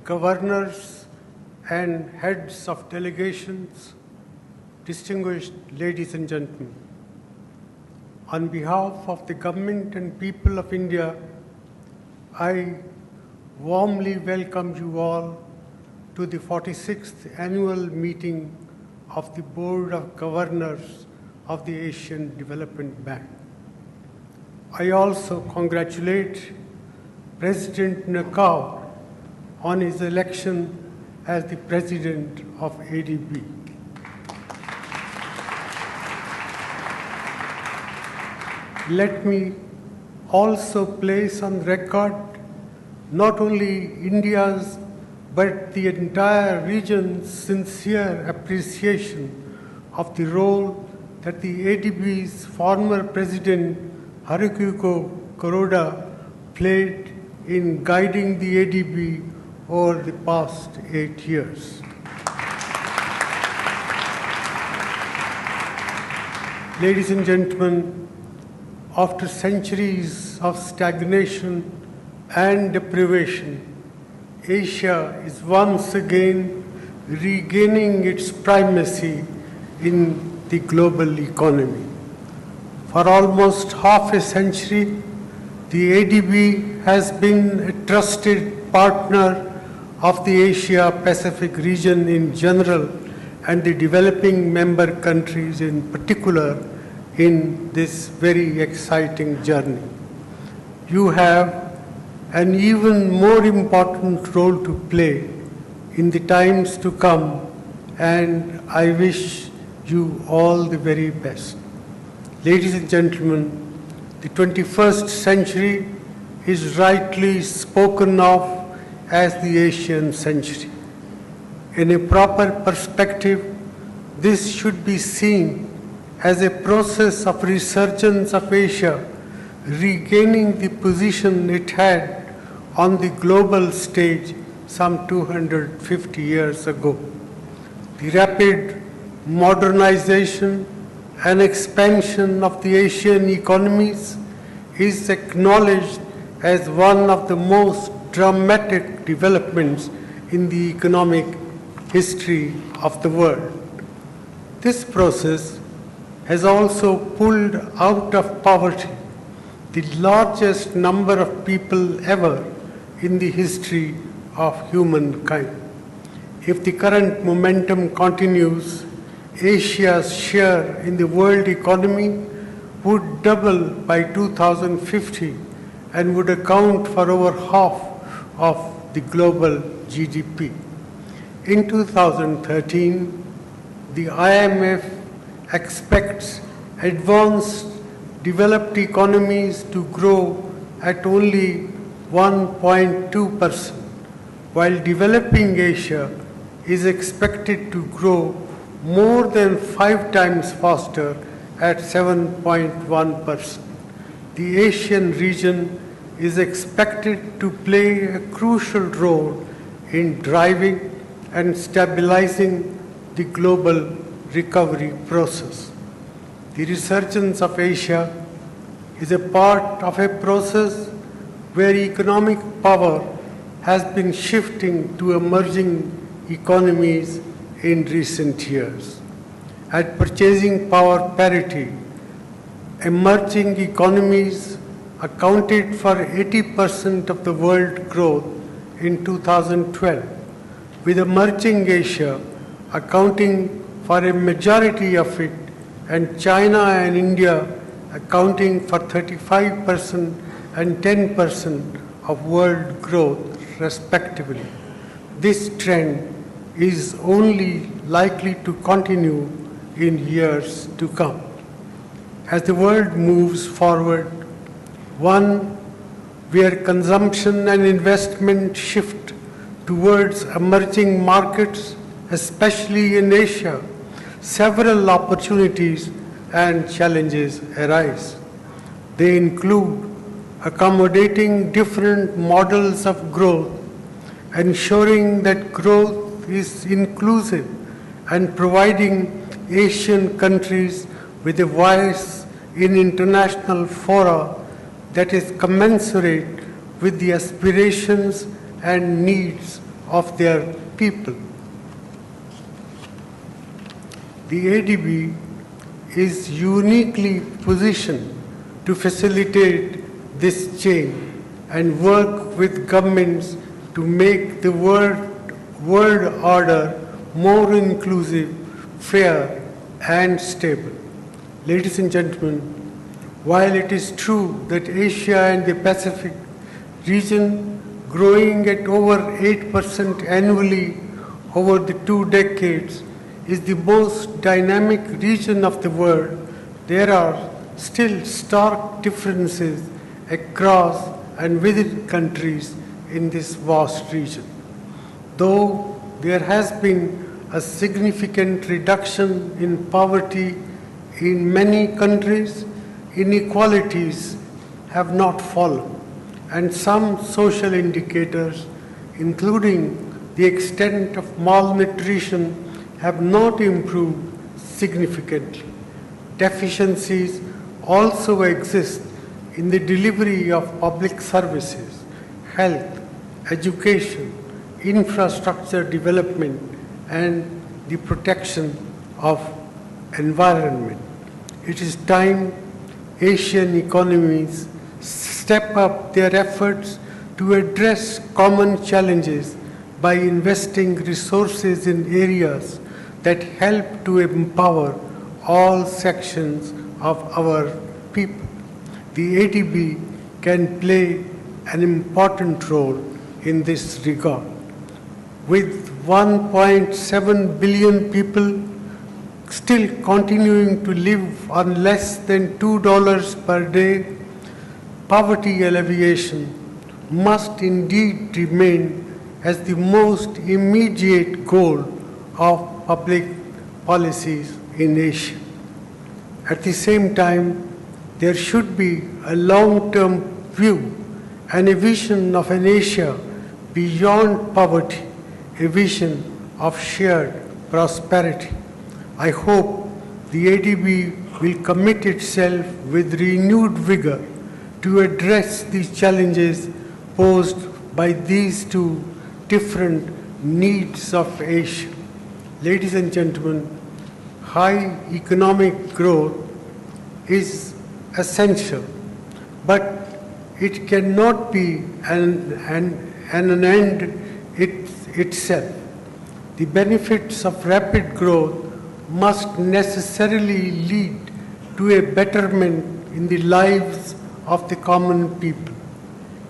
governors and heads of delegations, distinguished ladies and gentlemen, on behalf of the government and people of India, I warmly welcome you all to the 46th annual meeting of the Board of Governors of the Asian Development Bank. I also congratulate President Nakao on his election as the President of ADB. Let me also place on record not only India's but the entire region's sincere appreciation of the role that the ADB's former President Haruhiko Kuroda played in guiding the ADB over the past 8 years. Ladies and gentlemen, after centuries of stagnation and deprivation, Asia is once again regaining its primacy in the global economy. For almost half a century, the ADB has been a trusted partner of the Asia-Pacific region in general and the developing member countries in particular in this very exciting journey. You have an even more important role to play in the times to come, and I wish you all the very best. Ladies and gentlemen, the 21st century is rightly spoken of as the Asian century. In a proper perspective, this should be seen as a process of resurgence of Asia, regaining the position it had on the global stage some 250 years ago. The rapid modernization and expansion of the Asian economies is acknowledged as one of the most dramatic developments in the economic history of the world. This process has also pulled out of poverty the largest number of people ever in the history of humankind. If the current momentum continues, Asia's share in the world economy would double by 2050 and would account for over half of the global GDP. In 2013, the IMF expects advanced developed economies to grow at only 1.2%, while developing Asia is expected to grow more than 5 times faster at 7.1%. The Asian region is expected to play a crucial role in driving and stabilizing the global recovery process. The resurgence of Asia is a part of a process where economic power has been shifting to emerging economies in recent years. At purchasing power parity, emerging economies accounted for 80% of the world growth in 2012, with emerging Asia accounting for a majority of it, and China and India accounting for 35% and 10% of world growth, respectively. This trend is only likely to continue in years to come. As the world moves forward, one where consumption and investment shift towards emerging markets, especially in Asia, several opportunities and challenges arise. They include accommodating different models of growth, ensuring that growth is inclusive, and providing Asian countries with a voice in international fora that is commensurate with the aspirations and needs of their people. The ADB is uniquely positioned to facilitate this change and work with governments to make the world order more inclusive, fair, and stable. Ladies and gentlemen, while it is true that Asia and the Pacific region, growing at over 8% annually over the 2 decades, is the most dynamic region of the world, there are still stark differences across and within countries in this vast region. Though there has been a significant reduction in poverty in many countries, inequalities have not fallen, and some social indicators, including the extent of malnutrition, have not improved significantly. Deficiencies also exist in the delivery of public services, health, education, infrastructure development, and the protection of environment. It is time Asian economies step up their efforts to address common challenges by investing resources in areas that help to empower all sections of our people. The ADB can play an important role in this regard. With 1.7 billion people still continuing to live on less than $2 per day, poverty alleviation must indeed remain as the most immediate goal of public policies in Asia. At the same time, there should be a long-term view and a vision of an Asia beyond poverty, a vision of shared prosperity. I hope the ADB will commit itself with renewed vigor to address these challenges posed by these two different needs of Asia. Ladies and gentlemen, high economic growth is essential, but it cannot be an end itself. The benefits of rapid growth must necessarily lead to a betterment in the lives of the common people.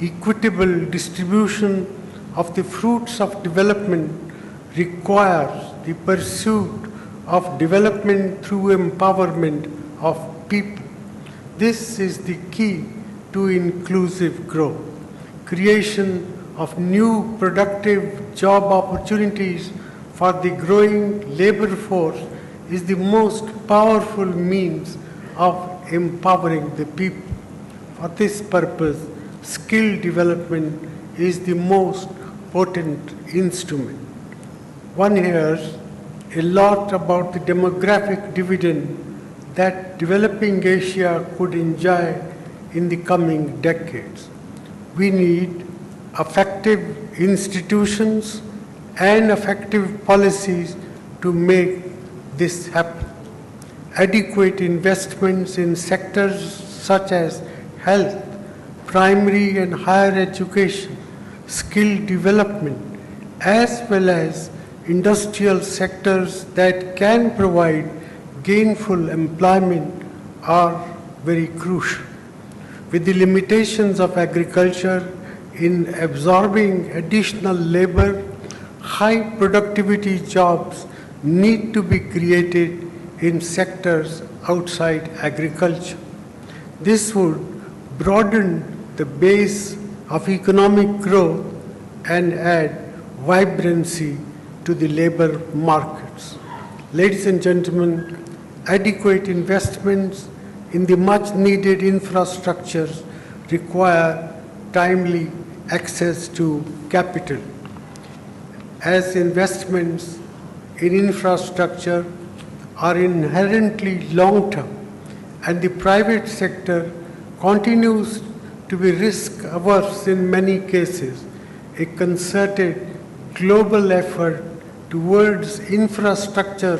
Equitable distribution of the fruits of development requires the pursuit of development through empowerment of people. This is the key to inclusive growth. Creation of new productive job opportunities for the growing labor force is the most powerful means of empowering the people. For this purpose, skill development is the most potent instrument. One hears a lot about the demographic dividend that developing Asia could enjoy in the coming decades. We need effective institutions and effective policies to make this happen. Adequate investments in sectors such as health, primary and higher education, skill development, as well as industrial sectors that can provide gainful employment are very crucial. With the limitations of agriculture in absorbing additional labor, high productivity jobs need to be created in sectors outside agriculture. This would broaden the base of economic growth and add vibrancy to the labor markets. Ladies and gentlemen, adequate investments in the much needed infrastructures require timely access to capital. As investments in infrastructure are inherently long-term and the private sector continues to be risk-averse in many cases, a concerted global effort towards infrastructure,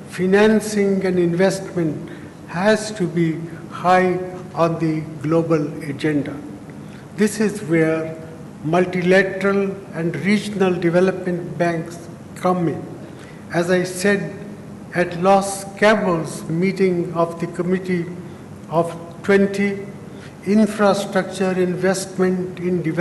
financing and investment has to be high on the global agenda. This is where multilateral and regional development banks come in. As I said at Los Cabos meeting of the Committee of 20, infrastructure investment in development